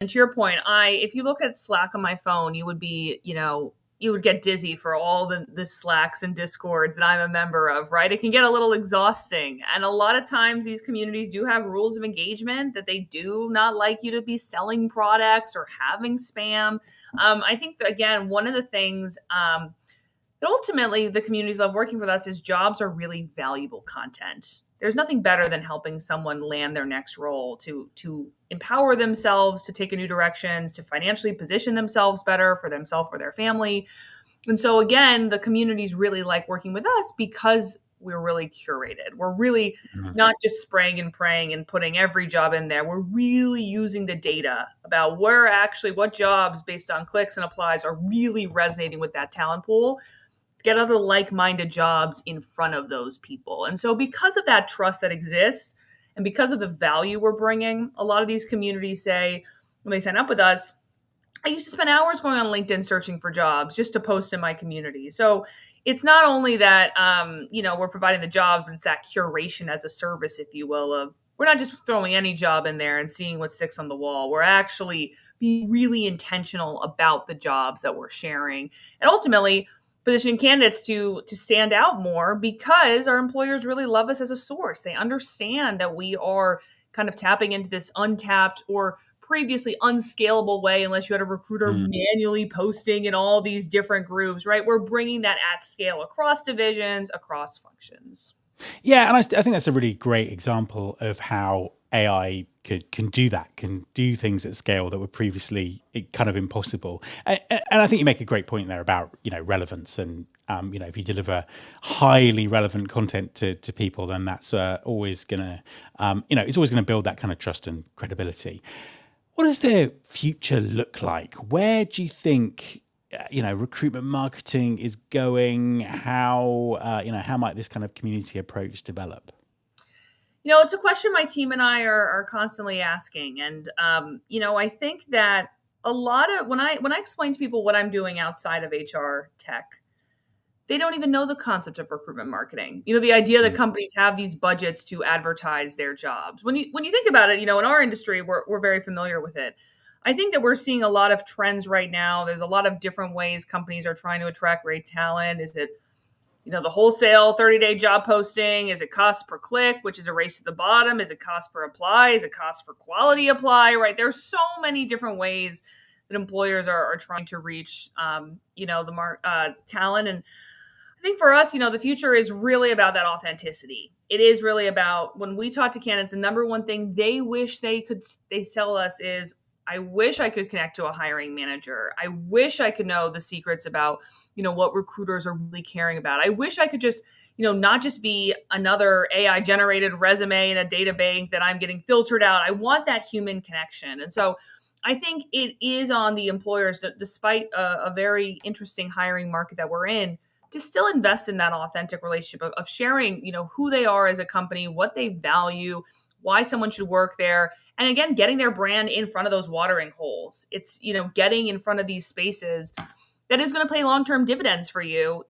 And to your point, if you look at Slack on my phone, you would be, you would get dizzy for all the Slacks and Discords that I'm a member of, right? It can get a little exhausting. And a lot of times these communities do have rules of engagement that they do not like you to be selling products or having spam. I think that, again, one of the things that ultimately the communities love working with us is jobs are really valuable content. There's nothing better than helping someone land their next role, to empower themselves, to take a new directions, to financially position themselves better for themselves or their family. And so again, the communities really like working with us because we're really curated. We're really not just spraying and praying and putting every job in there. We're really using the data about what jobs based on clicks and applies are really resonating with that talent pool, get other like-minded jobs in front of those people. And so because of that trust that exists and because of the value we're bringing, a lot of these communities say when they sign up with us, I used to spend hours going on LinkedIn searching for jobs just to post in my community. So it's not only that, we're providing the jobs, but it's that curation as a service, if you will, of we're not just throwing any job in there and seeing what sticks on the wall. We're actually being really intentional about the jobs that we're sharing. And ultimately, positioning candidates to stand out more because our employers really love us as a source. They understand that we are kind of tapping into this untapped or previously unscalable way, unless you had a recruiter manually posting in all these different groups, right? We're bringing that at scale across divisions, across functions. Yeah, and I think that's a really great example of how AI can do that, can do things at scale that were previously kind of impossible. And I think you make a great point there about relevance, and if you deliver highly relevant content to people, then that's always gonna it's always going to build that kind of trust and credibility. What does the future look like? Where do you think recruitment marketing is going? How might this kind of community approach develop? It's a question my team and I are constantly asking. And, I think that a lot of when I explain to people what I'm doing outside of HR tech, they don't even know the concept of recruitment marketing. The idea that companies have these budgets to advertise their jobs. When you think about it, in our industry, we're very familiar with it. I think that we're seeing a lot of trends right now. There's a lot of different ways companies are trying to attract great talent. Is it the wholesale 30-day job posting? Is it cost per click, which is a race to the bottom? Is it cost per apply? Is it cost for quality apply? Right? There's so many different ways that employers are trying to reach, talent. And I think for us, the future is really about that authenticity. It is really about when we talk to candidates, the number one thing they wish they tell us is, I wish I could connect to a hiring manager. I wish I could know the secrets about, what recruiters are really caring about. I wish I could just, not just be another AI generated resume in a data bank that I'm getting filtered out. I want that human connection. And so I think it is on the employers that, despite a very interesting hiring market that we're in, to still invest in that authentic relationship of sharing, who they are as a company, what they value, why someone should work there. And again, getting their brand in front of those watering holes. It's, getting in front of these spaces that is going to pay long-term dividends for you